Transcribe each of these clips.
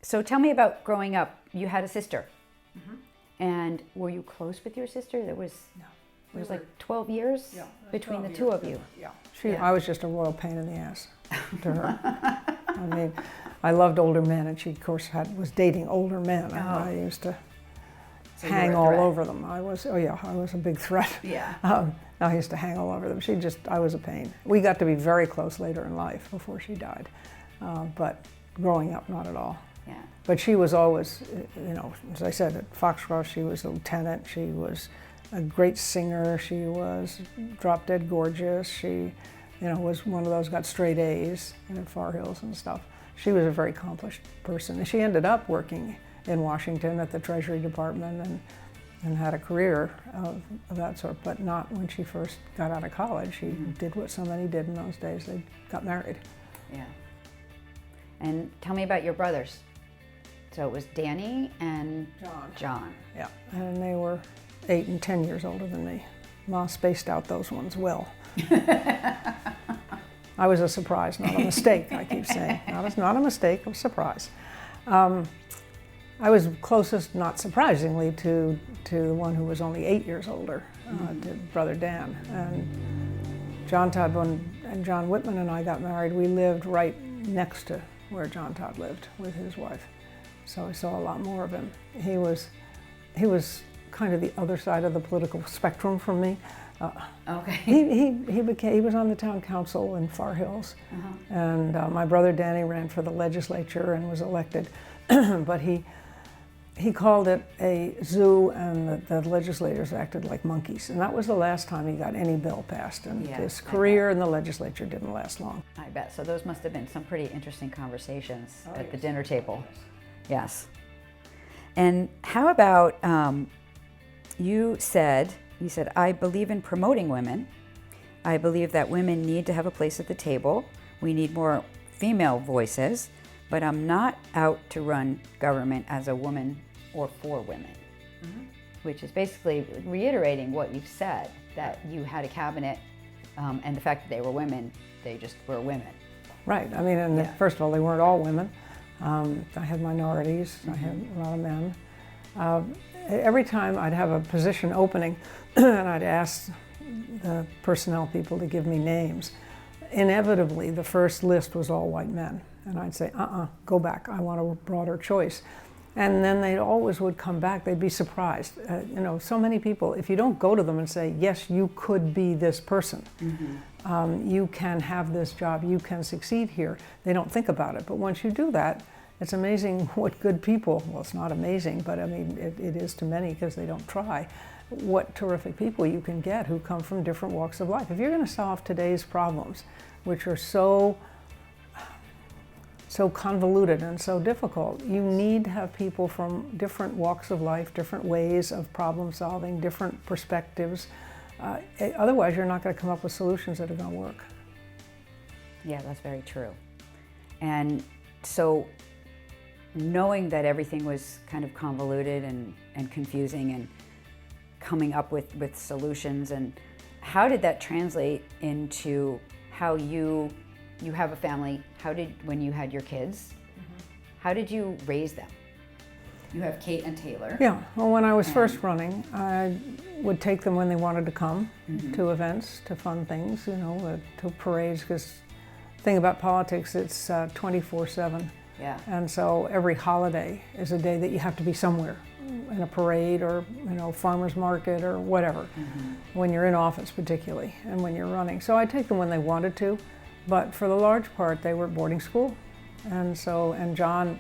So tell me about growing up. You had a sister. And were you close with your sister? There was, No. it was like 12 years between the two of you. Yeah. I was just a royal pain in the ass to her. I mean, I loved older men, and she, of course, was dating older men. And I used to hang all over them. I was a big threat. Yeah. I used to hang all over them. I was a pain. We got to be very close later in life before she died. But growing up, not at all. Yeah. But she was always, as I said, at Foxcroft, she was a lieutenant. She was a great singer. She was drop dead gorgeous. She, was one of those, got straight A's at Far Hills and stuff. She was a very accomplished person. And she ended up working in Washington at the Treasury Department and had a career of that sort, but not when she first got out of college. She did what so many did in those days. They got married. Yeah. And tell me about your brothers. So it was Danny and John. Yeah, and they were 8 and 10 years older than me. Ma spaced out those ones well. I was a surprise, not a mistake, I keep saying. Not a mistake, a surprise. I was closest, not surprisingly, to the one who was only 8 years older, to Brother Dan. And John Todd and John Whitman and I got married. We lived right next to where John Todd lived with his wife. So I saw a lot more of him. He was kind of the other side of the political spectrum from me. Okay. He was on the town council in Far Hills, and my brother Danny ran for the legislature and was elected, but he called it a zoo, and the legislators acted like monkeys, and that was the last time he got any bill passed, and his career in the legislature didn't last long. I bet. So those must have been some pretty interesting conversations at the dinner table. Yes. And how about, you said, I believe in promoting women. I believe that women need to have a place at the table. We need more female voices, but I'm not out to run government as a woman or for women, which is basically reiterating what you've said, that you had a cabinet, and the fact that they were women, they just were women. Right. I mean, first of all, they weren't all women. I had minorities. I had a lot of men. Every time I'd have a position opening and I'd ask the personnel people to give me names, inevitably the first list was all white men. And I'd say, go back, I want a broader choice. And then they always would come back, they'd be surprised. So many people, if you don't go to them and say, yes, you could be this person, you can have this job, you can succeed here, they don't think about it. But once you do that, it's amazing what good people, well, it's not amazing, but I mean, it is to many because they don't try, what terrific people you can get who come from different walks of life. If you're going to solve today's problems, which are so convoluted and so difficult, you need to have people from different walks of life, different ways of problem solving, different perspectives. Otherwise, you're not going to come up with solutions that are going to work. Yeah, that's very true. And so, knowing that everything was kind of convoluted and confusing and coming up with solutions, and how did that translate into how you have a family? When you had your kids, how did you raise them? You have Kate and Taylor. Yeah, well, when I was first running, I would take them when they wanted to come to events, to fun things, to parades, because the thing about politics, it's 24/7. Yeah. And so every holiday is a day that you have to be somewhere, in a parade or farmer's market or whatever, when you're in office particularly, and when you're running. So I take them when they wanted to, but for the large part they were at boarding school. And John,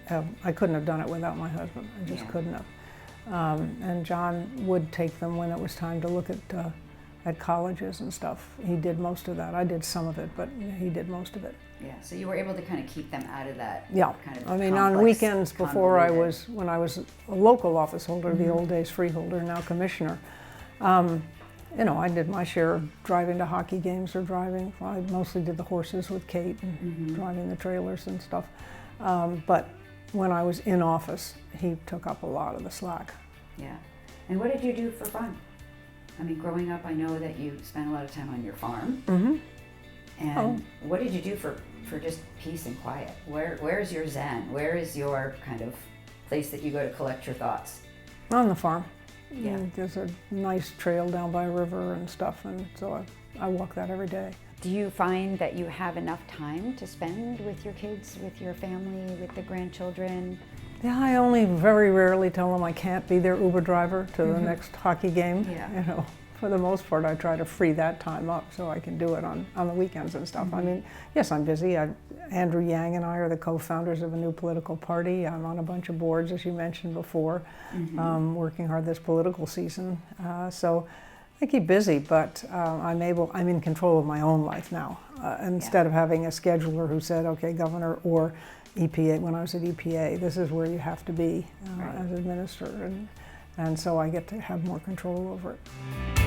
I couldn't have done it without my husband, I just couldn't have. And John would take them when it was time to look at colleges and stuff. He did most of that. I did some of it, but he did most of it. Yeah, so you were able to kind of keep them out of that kind of I mean, on weekends before when I was a local office holder, the old days freeholder, now commissioner, I did my share of driving to hockey games or driving. Well, I mostly did the horses with Kate and driving the trailers and stuff. But when I was in office, he took up a lot of the slack. Yeah. And what did you do for fun? I mean, growing up, I know that you spent a lot of time on your farm. And what did you do for for just peace and quiet? Where is your zen? Where is your kind of place that you go to collect your thoughts? On the farm. Yeah. And there's a nice trail down by a river and stuff, and so I walk that every day. Do you find that you have enough time to spend with your kids, with your family, with the grandchildren? Yeah, I only very rarely tell them I can't be their Uber driver to the next hockey game. Yeah. You know, for the most part, I try to free that time up so I can do it on the weekends and stuff. I mean, yes, I'm busy. Andrew Yang and I are the co-founders of a new political party. I'm on a bunch of boards, as you mentioned before, working hard this political season. So I keep busy, but I'm in control of my own life now. Instead of having a scheduler who said, okay, governor or EPA, when I was at EPA, this is where you have to be as administrator. And so I get to have more control over it.